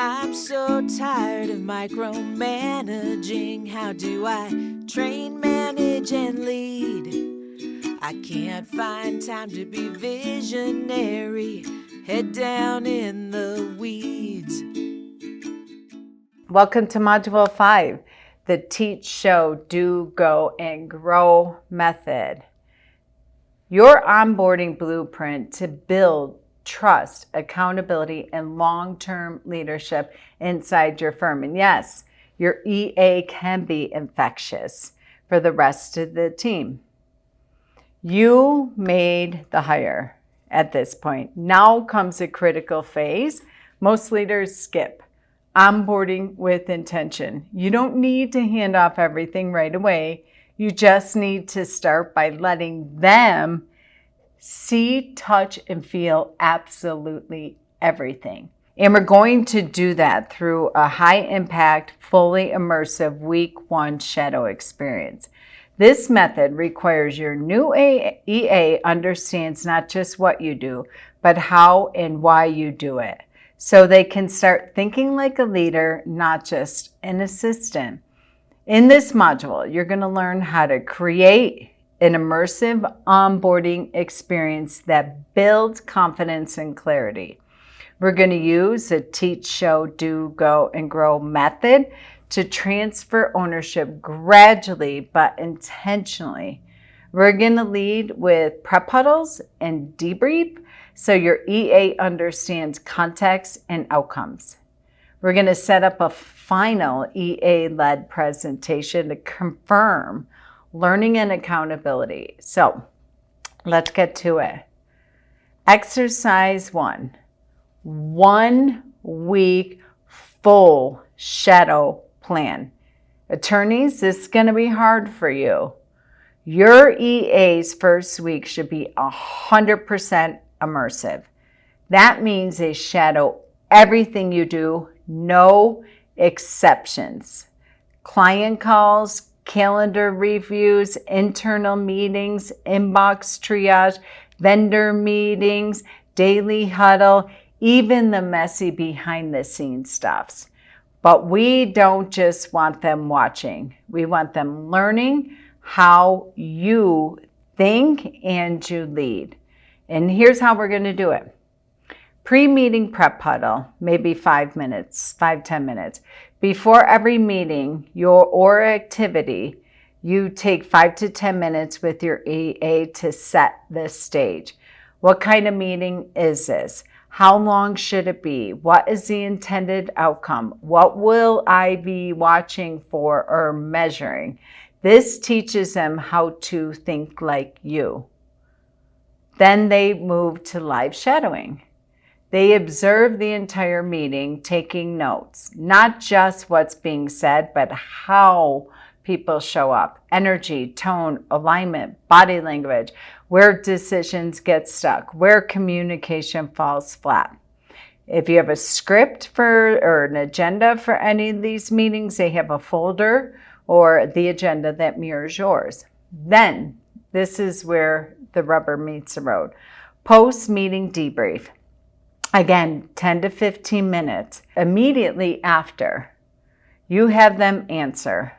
I'm so tired of micromanaging. How do I train, manage, and lead? I can't find time to be visionary. Head down in the weeds. Welcome to Module 5, the Teach, Show, Do, Go, and Grow method. Your onboarding blueprint to build trust, accountability, and long-term leadership inside your firm. And yes, your EA can be infectious for the rest of the team. You made the hire at this point. Now comes a critical phase. Most leaders skip. Onboarding with intention. You don't need to hand off everything right away. You just need to start by letting them see, touch, and feel absolutely everything. And we're going to do that through a high-impact, fully immersive week 1 shadow experience. This method requires your new EA understands not just what you do, but how and why you do it, so they can start thinking like a leader, not just an assistant. In this module, you're going to learn how to create an immersive onboarding experience that builds confidence and clarity. We're going to use a Teach, Show, Do, Go, and Grow method to transfer ownership gradually but intentionally. We're going to lead with prep huddles and debrief so your EA understands context and outcomes. We're going to set up a final EA-led presentation to confirm learning and accountability. So let's get to it. Exercise 1, 1 week full shadow plan. Attorneys, this is going to be hard for you. Your EA's first week should be 100% immersive. That means they shadow everything you do, no exceptions. Client calls, calendar reviews, internal meetings, inbox triage, vendor meetings, daily huddle, even the messy behind the scenes stuffs. But we don't just want them watching. We want them learning how you think and you lead. And here's how we're going to do it. Pre-meeting prep huddle, maybe 10 minutes. Before every meeting or activity, you take 5 to 10 minutes with your EA to set the stage. What kind of meeting is this? How long should it be? What is the intended outcome? What will I be watching for or measuring? This teaches them how to think like you. Then they move to live shadowing. They observe the entire meeting, taking notes, not just what's being said, but how people show up, energy, tone, alignment, body language, where decisions get stuck, where communication falls flat. If you have a script or an agenda for any of these meetings, they have a folder or the agenda that mirrors yours. Then, this is where the rubber meets the road. Post-meeting debrief. Again, 10 to 15 minutes. Immediately after, you have them answer,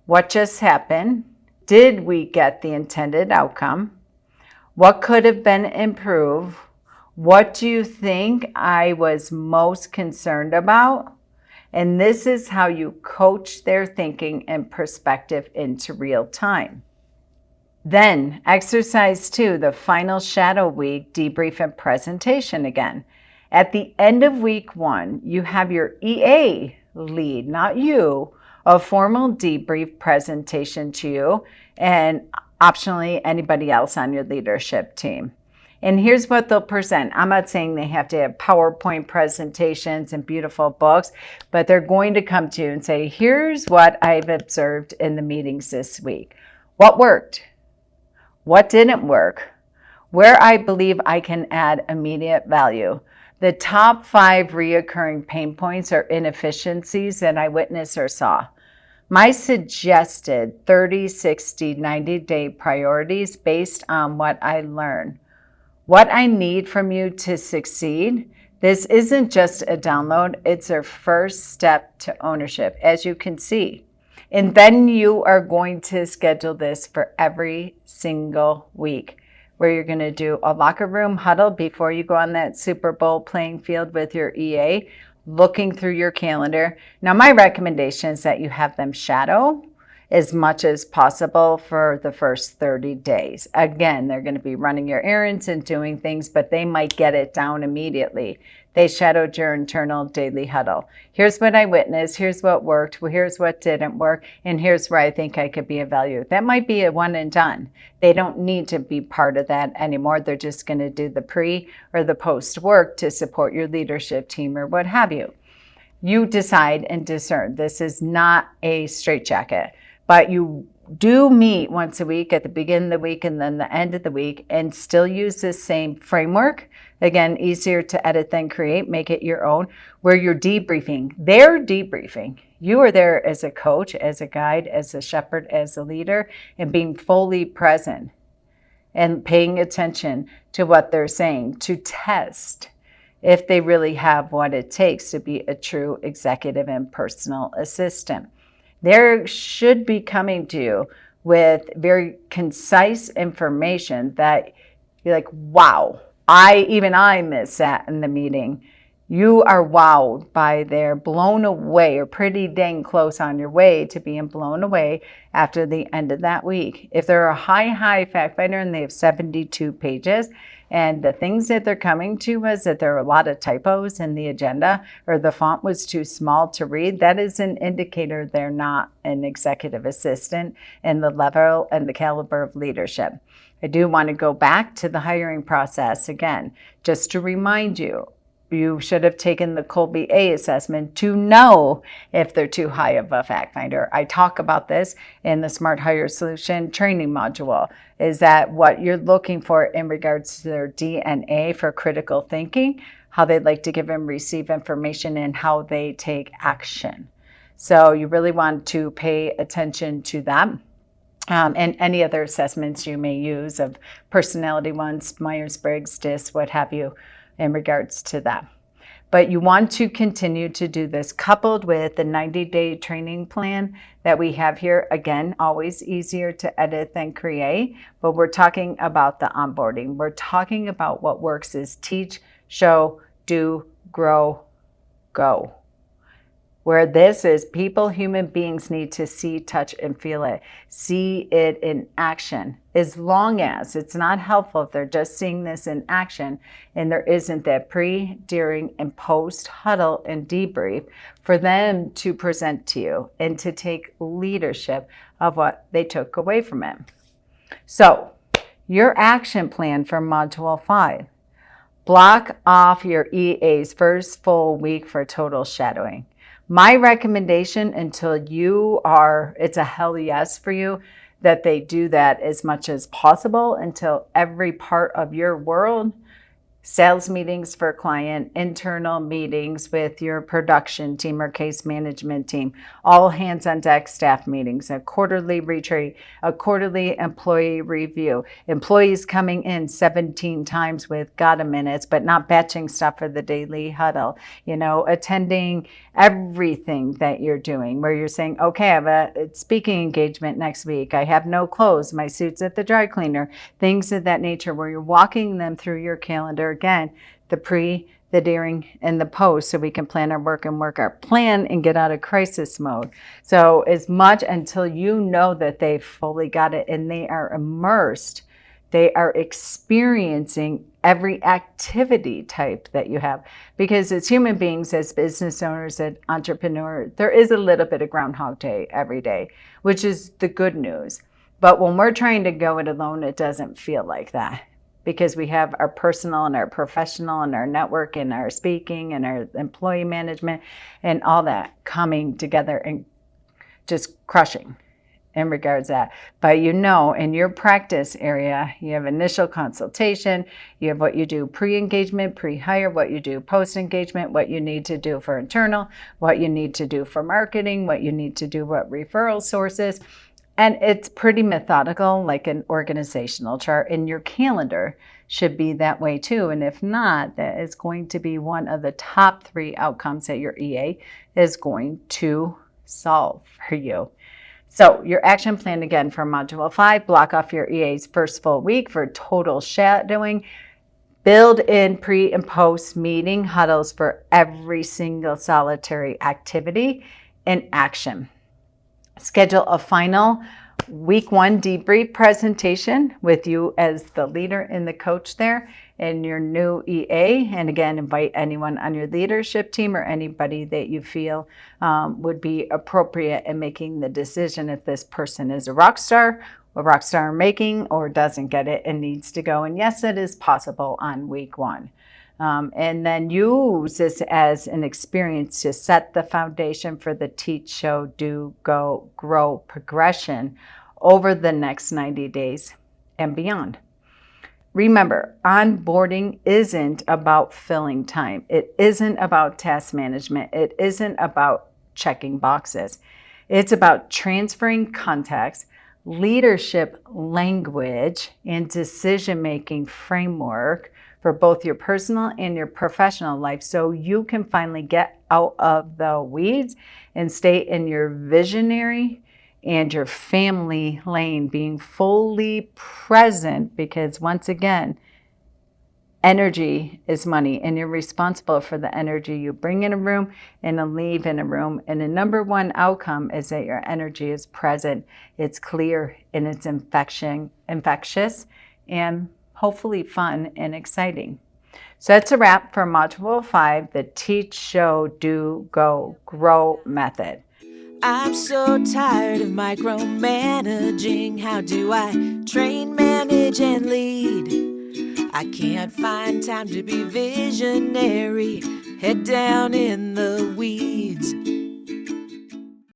what just happened? Did we get the intended outcome? What could have been improved? What do you think I was most concerned about? And this is how you coach their thinking and perspective into real time. Then, exercise 2, the final shadow week, debrief and presentation again. At the end of week 1, you have your EA lead, not you, a formal debrief presentation to you and optionally anybody else on your leadership team. And here's what they'll present. I'm not saying they have to have PowerPoint presentations and beautiful books, but they're going to come to you and say, here's what I've observed in the meetings this week. What worked? What didn't work? Where I believe I can add immediate value. The top 5 reoccurring pain points or inefficiencies that I witnessed or saw. My suggested 30, 60, 90-day priorities based on what I learned. What I need from you to succeed, This isn't just a download, it's our first step to ownership, as you can see. And then you are going to schedule this for every single week, where you're going to do a locker room huddle before you go on that Super Bowl playing field with your EA, looking through your calendar. Now, my recommendation is that you have them shadow as much as possible for the first 30 days. Again, they're going to be running your errands and doing things, but they might get it down immediately. They shadowed your internal daily huddle. Here's what I witnessed. Here's what worked. Well, here's what didn't work. And here's where I think I could be of value. That might be a one and done. They don't need to be part of that anymore. They're just going to do the pre or the post work to support your leadership team or what have you. You decide and discern. This is not a straitjacket, but you do meet once a week at the beginning of the week and then the end of the week, and still use this same framework. Again, easier to edit than create, make it your own, where you're debriefing. They're debriefing. You are there as a coach, as a guide, as a shepherd, as a leader, and being fully present and paying attention to what they're saying to test if they really have what it takes to be a true executive and personal assistant. They should be coming to you with very concise information that you're like, wow, I missed that in the meeting. You are wowed by their blown away, or pretty dang close on your way to being blown away after the end of that week. If they're a high fact finder and they have 72 pages, and the things that they're coming to was that there are a lot of typos in the agenda, or the font was too small to read, that is an indicator they're not an executive assistant in the level and the caliber of leadership. I do want to go back to the hiring process again, just to remind you. You should have taken the Colby A assessment to know if they're too high of a fact finder. I talk about this in the Smart Hire Solution training module, is that what you're looking for in regards to their DNA for critical thinking, how they like to give and receive information, and how they take action. So you really want to pay attention to that. And any other assessments you may use of personality ones, Myers-Briggs, DISC, what have you, in regards to that. But you want to continue to do this coupled with the 90-day training plan that we have here. Again, always easier to edit than create, but we're talking about the onboarding. We're talking about what works is teach, show, do, grow, go. Where this is, people, human beings need to see, touch, and feel it. See it in action. As long as it's not helpful if they're just seeing this in action and there isn't that pre, during, and post huddle and debrief for them to present to you and to take leadership of what they took away from it. So, your action plan for Module 5. Block off your EA's first full week for total shadowing. My recommendation until it's a hell yes for you, that they do that as much as possible until every part of your world, sales meetings for client, internal meetings with your production team or case management team, all hands on deck staff meetings, a quarterly retreat, a quarterly employee review, employees coming in 17 times with got a minutes, but not batching stuff for the daily huddle, attending everything that you're doing, where you're saying, okay, I have a speaking engagement next week. I have no clothes. My suit's at the dry cleaner, things of that nature, where you're walking them through your calendar. Again, the pre, the during, and the post, so we can plan our work and work our plan and get out of crisis mode. So as much until you know that they've fully got it and they are immersed, they are experiencing every activity type that you have. Because as human beings, as business owners, as entrepreneurs, there is a little bit of Groundhog Day every day, which is the good news. But when we're trying to go it alone, it doesn't feel like that, because we have our personal and our professional and our network and our speaking and our employee management and all that coming together and just crushing in regards to that. But in your practice area, you have initial consultation, you have what you do pre-engagement, pre-hire, what you do post-engagement, what you need to do for internal, what you need to do for marketing, what you need to do, what referral sources. And it's pretty methodical, like an organizational chart, and your calendar should be that way too. And if not, that is going to be one of the top 3 outcomes that your EA is going to solve for you. So your action plan again for Module 5, block off your EA's first full week for total shadowing. Build in pre and post meeting huddles for every single solitary activity and action. Schedule a final week 1 debrief presentation with you as the leader and the coach there and your new EA. And again, invite anyone on your leadership team or anybody that you feel would be appropriate in making the decision if this person is a rock star making, or doesn't get it and needs to go. And yes, it is possible on week 1. And then use this as an experience to set the foundation for the teach, show, do, go, grow progression over the next 90 days and beyond. Remember, onboarding isn't about filling time. It isn't about task management. It isn't about checking boxes. It's about transferring context, leadership language, and decision-making framework for both your personal and your professional life, so you can finally get out of the weeds and stay in your visionary and your family lane, being fully present, because once again, energy is money, and you're responsible for the energy you bring in a room and leave in a room. And the number 1 outcome is that your energy is present, it's clear, and it's infectious, and hopefully fun and exciting. So that's a wrap for Module 5, the Teach, Show, Do, Go, Grow method. I'm so tired of micromanaging. How do I train, manage, and lead? I can't find time to be visionary. Head down in the weeds.